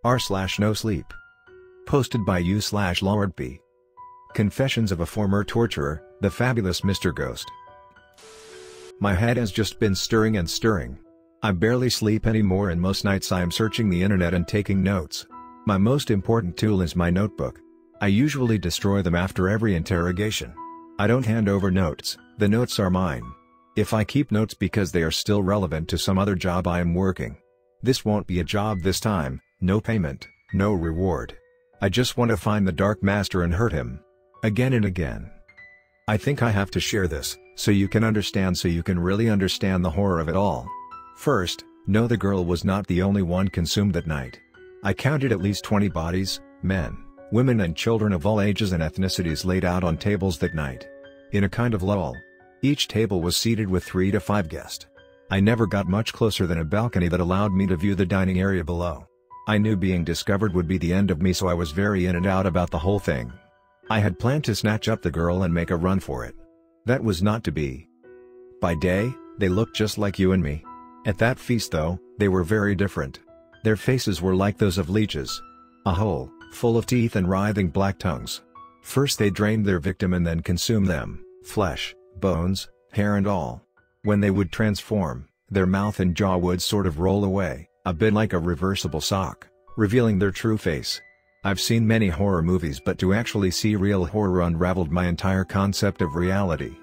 r/NoSleep. Posted by u/lordpoee. Confessions of a Former Torturer, the Fabulous Mr. Ghost. My head has just been stirring and stirring. I barely sleep anymore, and most nights I am searching the internet and taking notes. My most important tool is my notebook. I usually destroy them after every interrogation. I don't hand over notes, the notes are mine. If I keep notes because they are still relevant to some other job I am working. This won't be a job this time, no payment, no reward. I just want to find the Dark Master and hurt him. Again and again. I think I have to share this, so you can really understand the horror of it all. First, no, the girl was not the only one consumed that night. I counted at least 20 bodies, men, women and children of all ages and ethnicities laid out on tables that night. In a kind of lull. Each table was seated with 3 to 5 guests. I never got much closer than a balcony that allowed me to view the dining area below. I knew being discovered would be the end of me, so I was very in and out about the whole thing. I had planned to snatch up the girl and make a run for it. That was not to be. By day, they looked just like you and me. At that feast though, they were very different. Their faces were like those of leeches. A hole, full of teeth and writhing black tongues. First they drained their victim and then consumed them, flesh, bones, hair and all. When they would transform, their mouth and jaw would sort of roll away, a bit like a reversible sock, revealing their true face. I've seen many horror movies, but to actually see real horror unraveled my entire concept of reality.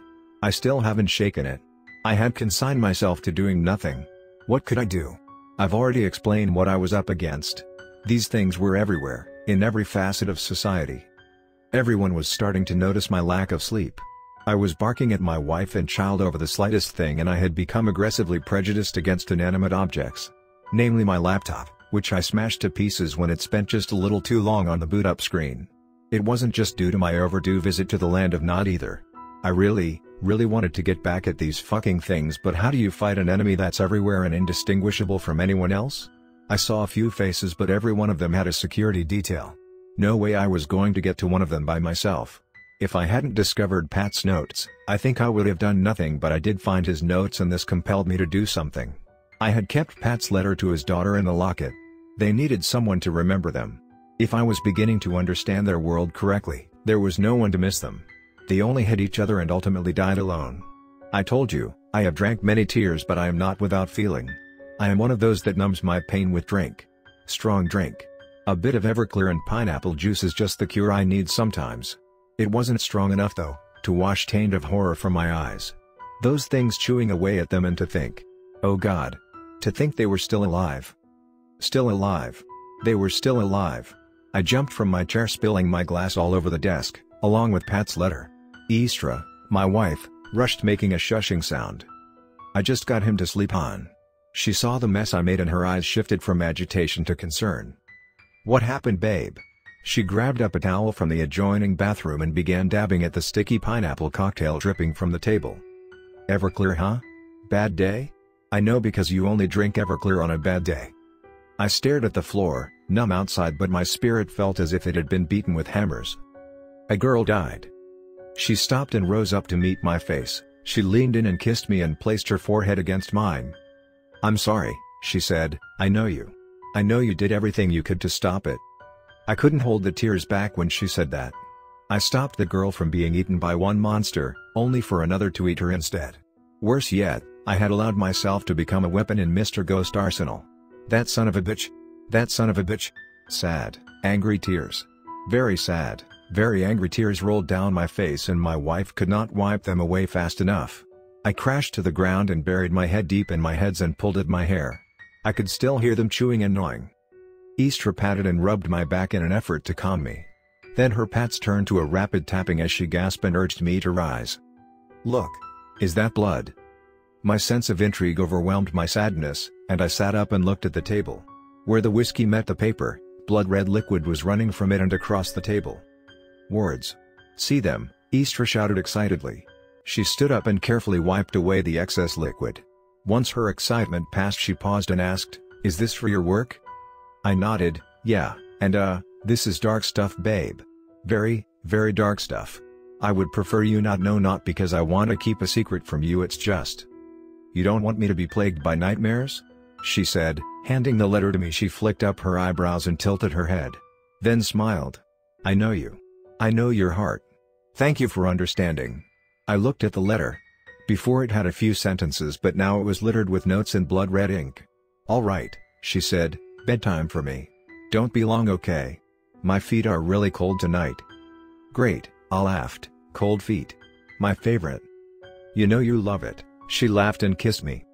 I still haven't shaken it. I had consigned myself to doing nothing. What could I do? I've already explained what I was up against. These things were everywhere, in every facet of society. Everyone was starting to notice my lack of sleep. I was barking at my wife and child over the slightest thing, and I had become aggressively prejudiced against inanimate objects. Namely my laptop, which I smashed to pieces when it spent just a little too long on the boot-up screen. It wasn't just due to my overdue visit to the land of Nod either. I really wanted to get back at these fucking things, but how do you fight an enemy that's everywhere and indistinguishable from anyone else? I saw a few faces, but every one of them had a security detail. No way I was going to get to one of them by myself. If I hadn't discovered Pat's notes, I think I would have done nothing, but I did find his notes and this compelled me to do something. I had kept Pat's letter to his daughter in the locket. They needed someone to remember them. If I was beginning to understand their world correctly, there was no one to miss them. They only had each other and ultimately died alone. I told you, I have drank many tears, but I am not without feeling. I am one of those that numbs my pain with drink. Strong drink. A bit of Everclear and pineapple juice is just the cure I need sometimes. It wasn't strong enough though, to wash taint of horror from my eyes. Those things chewing away at them, and to think. Oh God. To think they were still alive. Still alive. They were still alive. I jumped from my chair, spilling my glass all over the desk, along with Pat's letter. Istra, my wife, rushed, making a shushing sound. I just got him to sleep on. She saw the mess I made and her eyes shifted from agitation to concern. What happened, babe? She grabbed up a towel from the adjoining bathroom and began dabbing at the sticky pineapple cocktail dripping from the table. Everclear, huh? Bad day? I know, because you only drink Everclear on a bad day. I stared at the floor, numb outside, but my spirit felt as if it had been beaten with hammers. A girl died. She stopped and rose up to meet my face. She leaned in and kissed me and placed her forehead against mine. I'm sorry, she said. I know you did everything you could to stop it. I couldn't hold the tears back when she said that. I stopped the girl from being eaten by one monster, only for another to eat her instead. Worse yet, I had allowed myself to become a weapon in Mr. Ghost arsenal. That son of a bitch. That son of a bitch. Sad, angry tears. Very sad, very angry tears rolled down my face, and my wife could not wipe them away fast enough. I crashed to the ground and buried my head deep in my hands and pulled at my hair. I could still hear them chewing and gnawing. Istra patted and rubbed my back in an effort to calm me. Then her pats turned to a rapid tapping as she gasped and urged me to rise. Look. Is that blood? My sense of intrigue overwhelmed my sadness, and I sat up and looked at the table. Where the whiskey met the paper, blood-red liquid was running from it and across the table. Words. See them, Istra shouted excitedly. She stood up and carefully wiped away the excess liquid. Once her excitement passed, she paused and asked, Is this for your work? I nodded, yeah, and this is dark stuff, babe. Very, very dark stuff. I would prefer you not know, not because I want to keep a secret from you, it's just. You don't want me to be plagued by nightmares? she said, handing the letter to me. She flicked up her eyebrows and tilted her head. Then smiled. I know you. I know your heart. Thank you for understanding. I looked at the letter. Before it had a few sentences, but now it was littered with notes in blood red ink. All right, she said, bedtime for me. Don't be long, okay? My feet are really cold tonight. Great, I laughed. Cold feet. My favorite. You know you love it, she laughed and kissed me.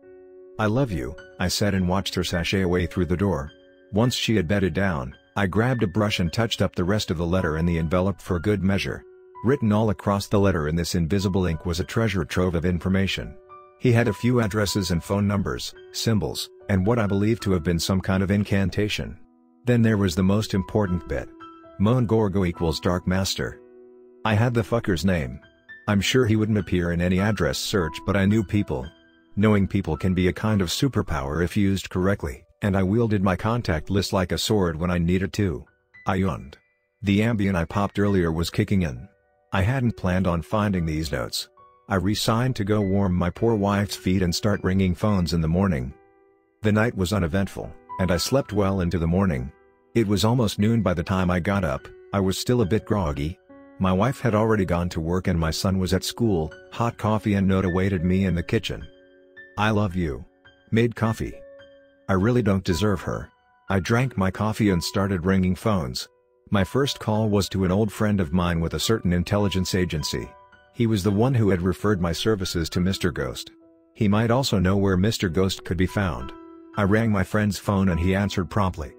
I love you, I said and watched her sashay away through the door. Once she had bedded down, I grabbed a brush and touched up the rest of the letter in the envelope for good measure. Written all across the letter in this invisible ink was a treasure trove of information. He had a few addresses and phone numbers, symbols, and what I believed to have been some kind of incantation. Then there was the most important bit. Moan Gorgo equals Dark Master. I had the fucker's name. I'm sure he wouldn't appear in any address search, but I knew people. Knowing people can be a kind of superpower if used correctly, and I wielded my contact list like a sword when I needed to. I yawned. The Ambien I popped earlier was kicking in. I hadn't planned on finding these notes. I resigned to go warm my poor wife's feet and start ringing phones in the morning. The night was uneventful, and I slept well into the morning. It was almost noon by the time I got up. I was still a bit groggy. My wife had already gone to work and my son was at school. Hot coffee and note awaited me in the kitchen. I love you. Made coffee. I really don't deserve her. I drank my coffee and started ringing phones. My first call was to an old friend of mine with a certain intelligence agency. He was the one who had referred my services to Mr. Ghost. He might also know where Mr. Ghost could be found. I rang my friend's phone and he answered promptly.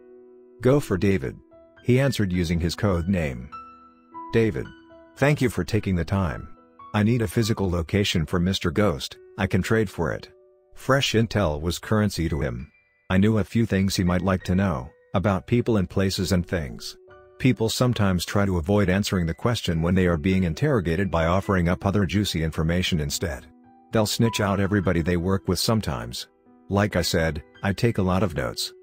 Go for David. He answered using his code name. David. Thank you for taking the time. I need a physical location for Mr. Ghost. I can trade for it. Fresh intel was currency to him. I knew a few things he might like to know, about people and places and things. People sometimes try to avoid answering the question when they are being interrogated by offering up other juicy information instead. They'll snitch out everybody they work with sometimes. Like I said, I take a lot of notes.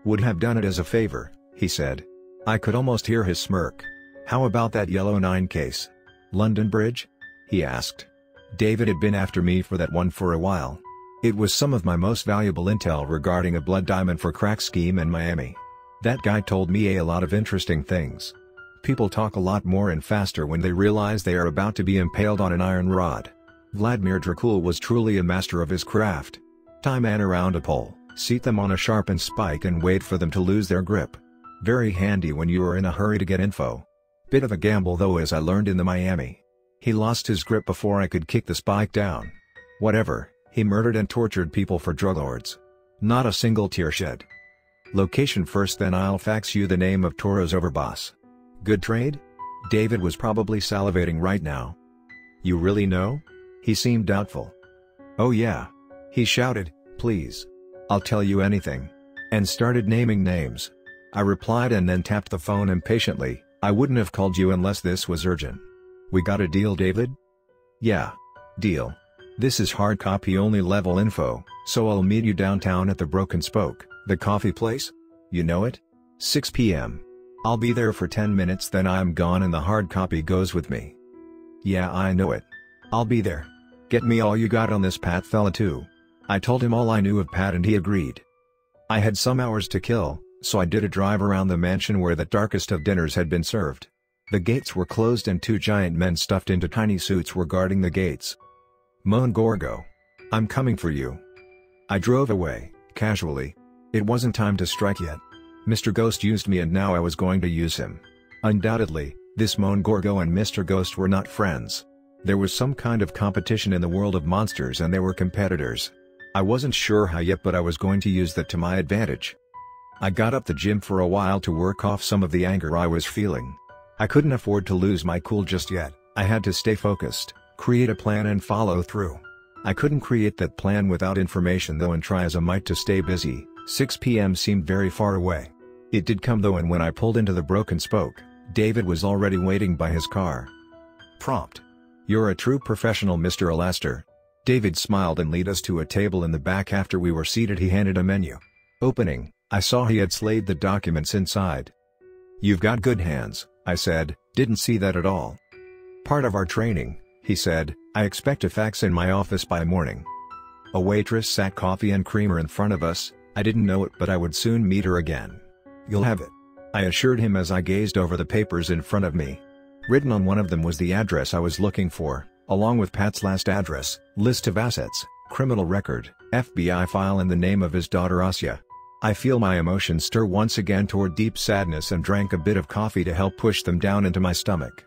Would have done it as a favor, he said. I could almost hear his smirk. How about that yellow 9 case? London Bridge? He asked. David had been after me for that one for a while. It was some of my most valuable intel regarding a blood diamond for crack scheme in Miami. That guy told me a lot of interesting things. People talk a lot more and faster when they realize they are about to be impaled on an iron rod. Vladimir Dracul was truly a master of his craft. Tie men around a pole, seat them on a sharpened spike and wait for them to lose their grip. Very handy when you are in a hurry to get info. Bit of a gamble though, as I learned in the Miami. He lost his grip before I could kick the spike down. Whatever, he murdered and tortured people for drug lords. Not a single tear shed. Location first, then I'll fax you the name of Toro's overboss. Good trade? David was probably salivating right now. You really know? He seemed doubtful. Oh yeah. He shouted, please. I'll tell you anything. And started naming names. I replied and then tapped the phone impatiently. I wouldn't have called you unless this was urgent. We got a deal, David? Yeah. Deal. This is hard copy only level info, so I'll meet you downtown at the Broken Spoke, the coffee place? You know it? 6 p.m. I'll be there for 10 minutes, then I'm gone and the hard copy goes with me. Yeah, I know it. I'll be there. Get me all you got on this Pat fella too. I told him all I knew of Pat and he agreed. I had some hours to kill, so I did a drive around the mansion where the darkest of dinners had been served. The gates were closed and 2 giant men stuffed into tiny suits were guarding the gates. Moan Gorgo. I'm coming for you. I drove away, casually. It wasn't time to strike yet. Mr. Ghost used me and now I was going to use him. Undoubtedly, this Moan Gorgo and Mr. Ghost were not friends. There was some kind of competition in the world of monsters and they were competitors. I wasn't sure how yet, but I was going to use that to my advantage. I got up the gym for a while to work off some of the anger I was feeling. I couldn't afford to lose my cool just yet. I had to stay focused, create a plan and follow through. I couldn't create that plan without information though, and try as I might to stay busy. 6 p.m. seemed very far away. It did come though, and when I pulled into the Broken Spoke, David was already waiting by his car. Prompt. You're a true professional, Mr. Alastair. David smiled and led us to a table in the back. After we were seated, he handed a menu. Opening, I saw he had slayed the documents inside. You've got good hands, I said. Didn't see that at all. Part of our training, he said. I expect a fax in my office by morning. A waitress sat coffee and creamer in front of us. I didn't know it, but I would soon meet her again. "You'll have it," I assured him as I gazed over the papers in front of me. Written on one of them was the address I was looking for, along with Pat's last address, list of assets, criminal record, FBI file and the name of his daughter Asya. I feel my emotions stir once again toward deep sadness and drank a bit of coffee to help push them down into my stomach.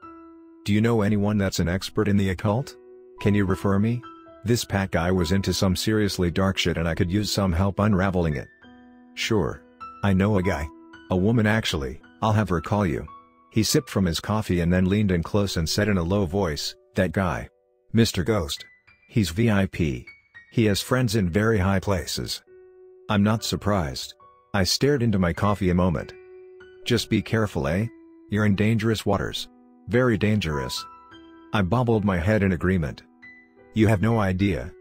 "Do you know anyone that's an expert in the occult? Can you refer me? This Pat guy was into some seriously dark shit and I could use some help unraveling it." "Sure. I know a guy. A woman actually, I'll have her call you." He sipped from his coffee and then leaned in close and said in a low voice, "That guy. Mr. Ghost. He's VIP. He has friends in very high places." I'm not surprised. I stared into my coffee a moment. "Just be careful, eh? You're in dangerous waters. Very dangerous." I bobbled my head in agreement. "You have no idea."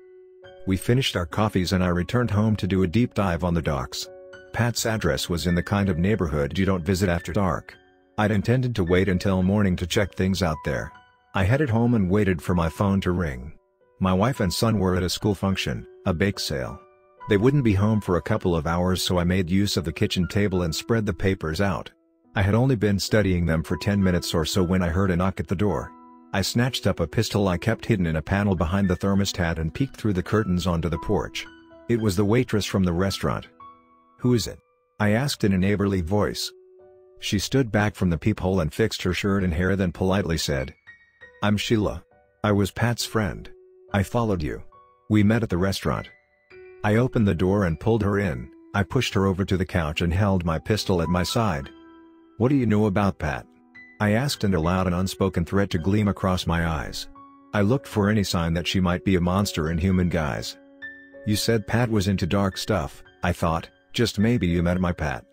We finished our coffees and I returned home to do a deep dive on the docks. Pat's address was in the kind of neighborhood you don't visit after dark. I'd intended to wait until morning to check things out there. I headed home and waited for my phone to ring. My wife and son were at a school function, a bake sale. They wouldn't be home for a couple of hours, so I made use of the kitchen table and spread the papers out. I had only been studying them for 10 minutes or so when I heard a knock at the door. I snatched up a pistol I kept hidden in a panel behind the thermostat and peeked through the curtains onto the porch. It was the waitress from the restaurant. "Who is it?" I asked in a neighborly voice. She stood back from the peephole and fixed her shirt and hair, then politely said, "I'm Sheila. I was Pat's friend. I followed you. We met at the restaurant." I opened the door and pulled her in. I pushed her over to the couch and held my pistol at my side. "What do you know about Pat?" I asked, and allowed an unspoken threat to gleam across my eyes. I looked for any sign that she might be a monster in human guise. "You said Pat was into dark stuff," I thought. "Just maybe you met my Pat.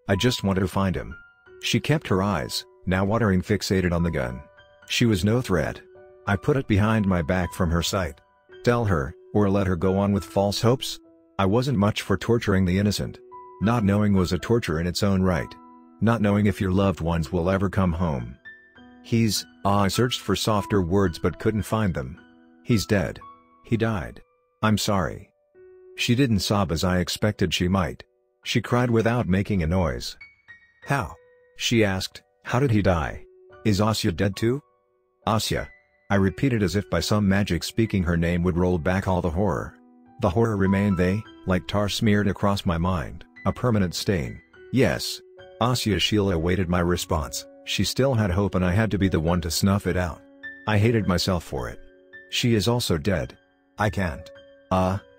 I just wanted to find him." She kept her eyes, now watering, fixated on the gun. She was no threat. I put it behind my back from her sight. Tell her, or let her go on with false hopes? I wasn't much for torturing the innocent. Not knowing was a torture in its own right. Not knowing if your loved ones will ever come home. I searched for softer words but couldn't find them. "He's dead. He died. I'm sorry." She didn't sob as I expected she might. She cried without making a noise. "How?" she asked. "How did he die? Is Asya dead too?" "Asya," I repeated as if by some magic. Speaking her name would roll back all the horror. The horror remained like tar smeared across my mind, a permanent stain. "Yes. Asya." Sheila awaited my response. She still had hope and I had to be the one to snuff it out. I hated myself for it. "She is also dead." I can't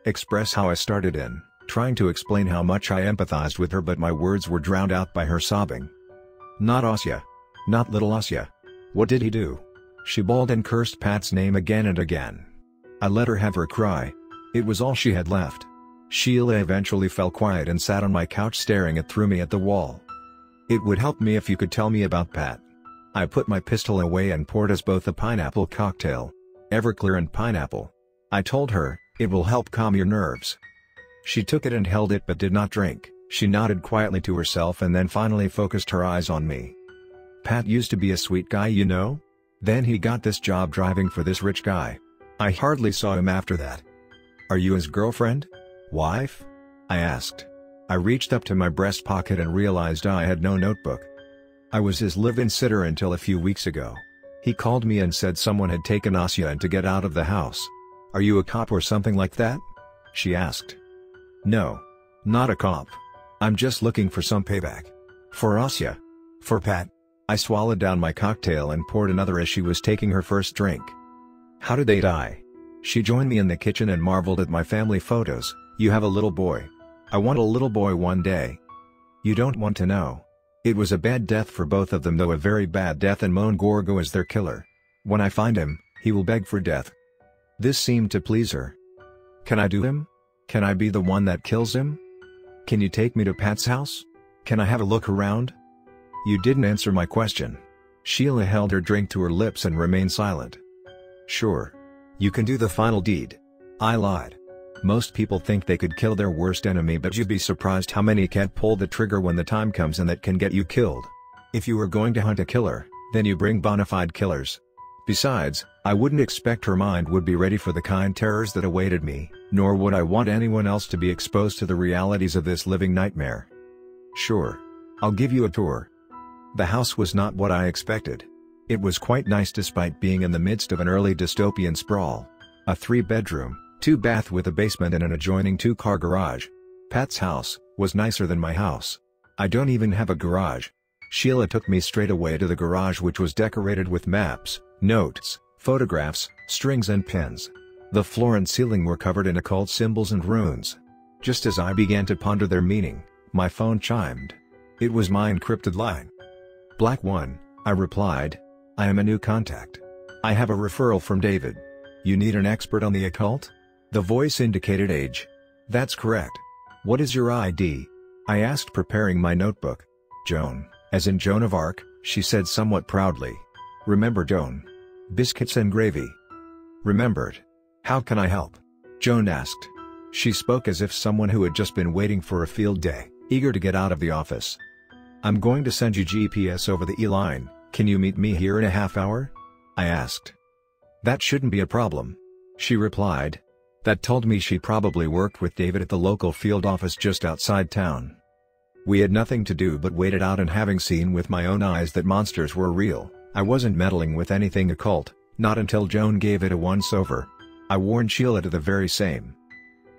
express how I started in, trying to explain how much I empathized with her, but my words were drowned out by her sobbing. "Not Asya. Not little Asya. What did he do?" She bawled and cursed Pat's name again and again. I let her have her cry. It was all she had left. Sheila eventually fell quiet and sat on my couch staring through me at the wall. "It would help me if you could tell me about Pat." I put my pistol away and poured us both a pineapple cocktail. Everclear and pineapple. I told her, "It will help calm your nerves." She took it and held it but did not drink. She nodded quietly to herself and then finally focused her eyes on me. "Pat used to be a sweet guy, you know? Then he got this job driving for this rich guy. I hardly saw him after that." "Are you his girlfriend? Wife?" I asked. I reached up to my breast pocket and realized I had no notebook. "I was his live-in sitter until a few weeks ago. He called me and said someone had taken Asya and to get out of the house." "Are you a cop or something like that?" she asked. "No. Not a cop. I'm just looking for some payback. For Asya. For Pat." I swallowed down my cocktail and poured another as she was taking her first drink. "How did they die?" She joined me in the kitchen and marveled at my family photos. "You have a little boy. I want a little boy one day." "You don't want to know. It was a bad death for both of them, though a very bad death, and Moan Gorgo is their killer. When I find him, he will beg for death." This seemed to please her. "Can I do him? Can I be the one that kills him? Can you take me to Pat's house? Can I have a look around?" "You didn't answer my question." Sheila held her drink to her lips and remained silent. "Sure. You can do the final deed." I lied. "Most people think they could kill their worst enemy, but you'd be surprised how many can't pull the trigger when the time comes, and that can get you killed. If you are going to hunt a killer, then you bring bona fide killers. Besides, I wouldn't expect her mind would be ready for the kind terrors that awaited me, nor would I want anyone else to be exposed to the realities of this living nightmare. Sure. I'll give you a tour. The house was not what I expected. It was quite nice despite being in the midst of an early dystopian sprawl. A 3-bedroom, 2-bath with a basement and an adjoining 2-car garage. Pat's house was nicer than my house. I don't even have a garage. Sheila took me straight away to the garage, which was decorated with maps, notes, photographs, strings and pins. The floor and ceiling were covered in occult symbols and runes. Just as I began to ponder their meaning, my phone chimed. It was my encrypted line. Black 1, I replied. I am a new contact. I have a referral from David. You need an expert on the occult? The voice indicated age. That's correct. What is your ID? I asked, preparing my notebook. Joan, as in Joan of Arc, she said somewhat proudly. Remember Joan? Biscuits and gravy. Remembered. How can I help? Joan asked. She spoke as if someone who had just been waiting for a field day, eager to get out of the office. I'm going to send you GPS over the E-line, can you meet me here in a half hour? I asked. That shouldn't be a problem. She replied. That told me she probably worked with David at the local field office just outside town. We had nothing to do but wait it out, and having seen with my own eyes that monsters were real, I wasn't meddling with anything occult, not until Joan gave it a once-over. I warned Sheila to the very same.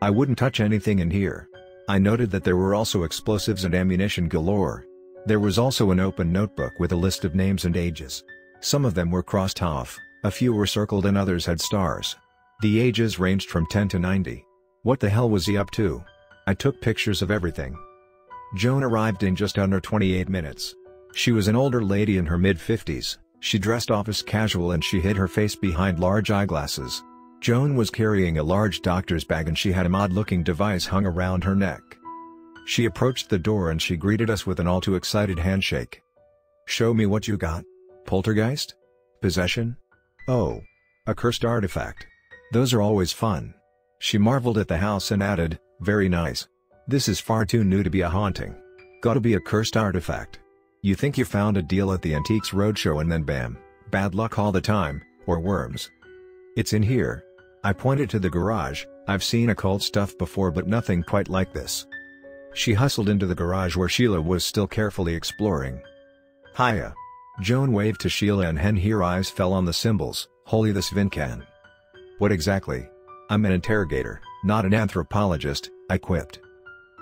I wouldn't touch anything in here. I noted that there were also explosives and ammunition galore. There was also an open notebook with a list of names and ages. Some of them were crossed off, a few were circled and others had stars. The ages ranged from 10 to 90. What the hell was he up to? I took pictures of everything. Joan arrived in just under 28 minutes. She was an older lady in her mid-50s, she dressed office casual and she hid her face behind large eyeglasses. Joan was carrying a large doctor's bag and she had an odd-looking device hung around her neck. She approached the door and she greeted us with an all too excited handshake. Show me what you got. Poltergeist? Possession? Oh. A cursed artifact. Those are always fun. She marveled at the house and added, very nice. This is far too new to be a haunting. Gotta be a cursed artifact. You think you found a deal at the Antiques Roadshow and then bam, bad luck all the time, or worms. It's in here. I pointed to the garage. I've seen occult stuff before but nothing quite like this. She hustled into the garage where Sheila was still carefully exploring. Hiya. Joan waved to Sheila and her eyes fell on the symbols. Holy this Vincan. What exactly? I'm an interrogator, not an anthropologist, I quipped.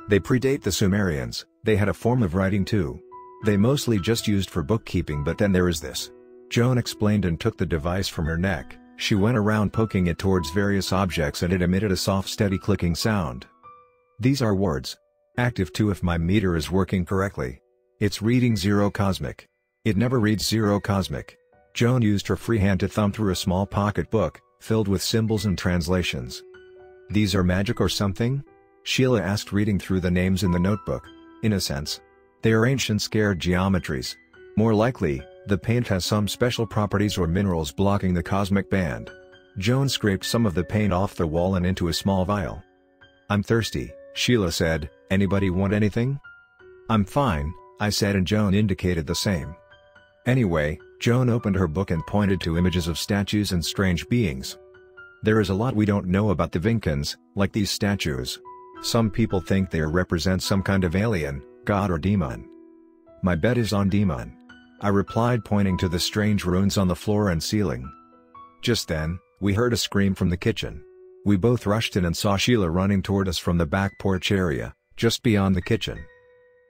They predate the Sumerians, they had a form of writing too. They mostly just used for bookkeeping, but then there is this. Joan explained and took the device from her neck. She went around poking it towards various objects and it emitted a soft steady clicking sound. These are words. Active 2 if my meter is working correctly. It's reading 0 cosmic. It never reads 0 cosmic. Joan used her free hand to thumb through a small pocket book, filled with symbols and translations. These are magic or something? Sheila asked, reading through the names in the notebook. In a sense. They are ancient scared geometries. More likely, the paint has some special properties or minerals blocking the cosmic band. Joan scraped some of the paint off the wall and into a small vial. I'm thirsty, Sheila said. Anybody want anything? I'm fine, I said, and Joan indicated the same. Anyway, Joan opened her book and pointed to images of statues and strange beings. There is a lot we don't know about the Vincans, like these statues. Some people think they represent some kind of alien, god or demon. My bet is on demon. I replied, pointing to the strange runes on the floor and ceiling. Just then, we heard a scream from the kitchen. We both rushed in and saw Sheila running toward us from the back porch area, just beyond the kitchen.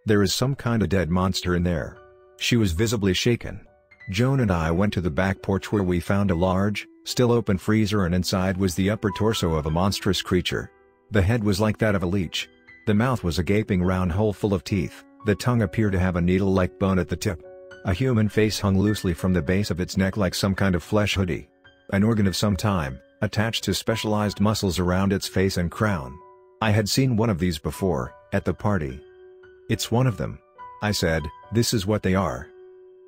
There is some kind of dead monster in there. She was visibly shaken. Joan and I went to the back porch where we found a large, still open freezer, and inside was the upper torso of a monstrous creature. The head was like that of a leech. The mouth was a gaping round hole full of teeth, the tongue appeared to have a needle-like bone at the tip. A human face hung loosely from the base of its neck like some kind of flesh hoodie. An organ of some time, attached to specialized muscles around its face and crown. I had seen one of these before, at the party. It's one of them. I said, this is what they are.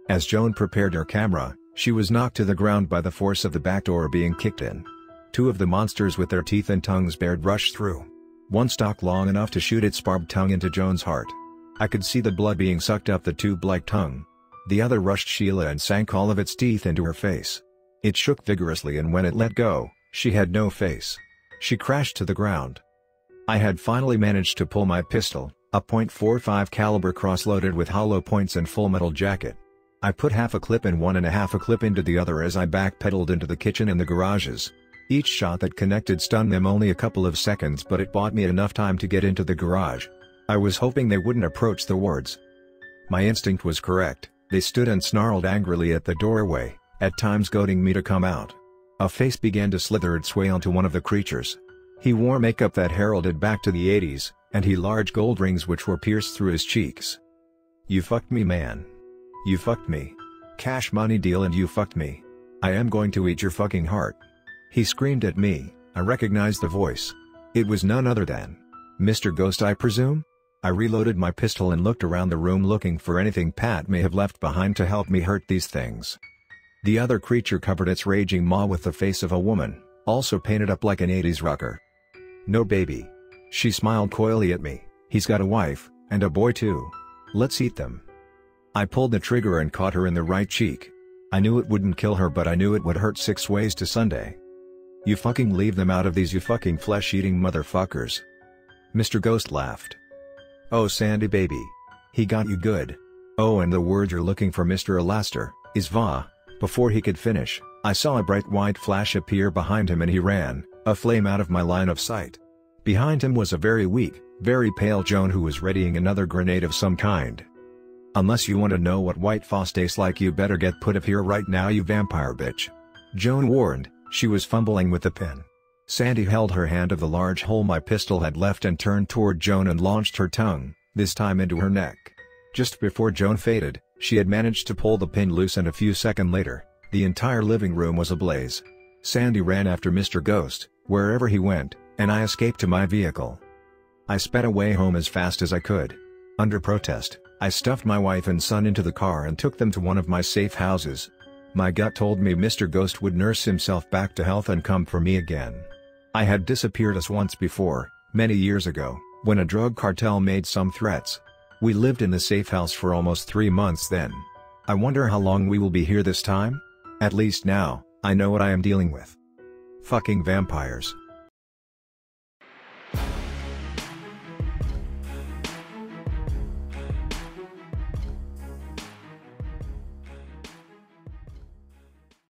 As Joan prepared her camera, she was knocked to the ground by the force of the back door being kicked in. Two of the monsters with their teeth and tongues bared rushed through. One stalked long enough to shoot its barbed tongue into Joan's heart. I could see the blood being sucked up the tube-like tongue. The other rushed Sheila and sank all of its teeth into her face. It shook vigorously, and when it let go, she had no face. She crashed to the ground. I had finally managed to pull my pistol, a .45 caliber cross-loaded with hollow points and full metal jacket. I put half a clip in one and a half a clip into the other as I backpedaled into the kitchen and the garages. Each shot that connected stunned them only a couple of seconds, but it bought me enough time to get into the garage. I was hoping they wouldn't approach the wards. My instinct was correct. They stood and snarled angrily at the doorway, at times goading me to come out. A face began to slither and sway onto one of the creatures. He wore makeup that heralded back to the 80s, and he large gold rings which were pierced through his cheeks. "You fucked me, man. You fucked me. Cash money deal, and you fucked me. I am going to eat your fucking heart." He screamed at me. I recognized the voice. It was none other than Mr. Ghost, I presume? I reloaded my pistol and looked around the room looking for anything Pat may have left behind to help me hurt these things. The other creature covered its raging maw with the face of a woman, also painted up like an 80s rocker. "No, baby." She smiled coyly at me. "He's got a wife, and a boy too. Let's eat them." I pulled the trigger and caught her in the right cheek. I knew it wouldn't kill her, but I knew it would hurt 6 ways to Sunday. "You fucking leave them out of these, you fucking flesh-eating motherfuckers." Mr. Ghost laughed. "Oh, Sandy baby. He got you good. Oh, and the word you're looking for, Mr. Alastair, is va." Before he could finish, I saw a bright white flash appear behind him and he ran, a flame out of my line of sight. Behind him was a very weak, very pale Joan who was readying another grenade of some kind. "Unless you want to know what white foss tastes like, you better get put of here right now, you vampire bitch," Joan warned. She was fumbling with the pin. Sandy held her hand of the large hole my pistol had left and turned toward Joan and launched her tongue, this time into her neck. Just before Joan faded, she had managed to pull the pin loose, and a few seconds later, the entire living room was ablaze. Sandy ran after Mr. Ghost, wherever he went, and I escaped to my vehicle. I sped away home as fast as I could. Under protest, I stuffed my wife and son into the car and took them to one of my safe houses. My gut told me Mr. Ghost would nurse himself back to health and come for me again. I had disappeared as once before, many years ago, when a drug cartel made some threats. We lived in the safe house for almost 3 months then. I wonder how long we will be here this time? At least now, I know what I am dealing with. Fucking vampires.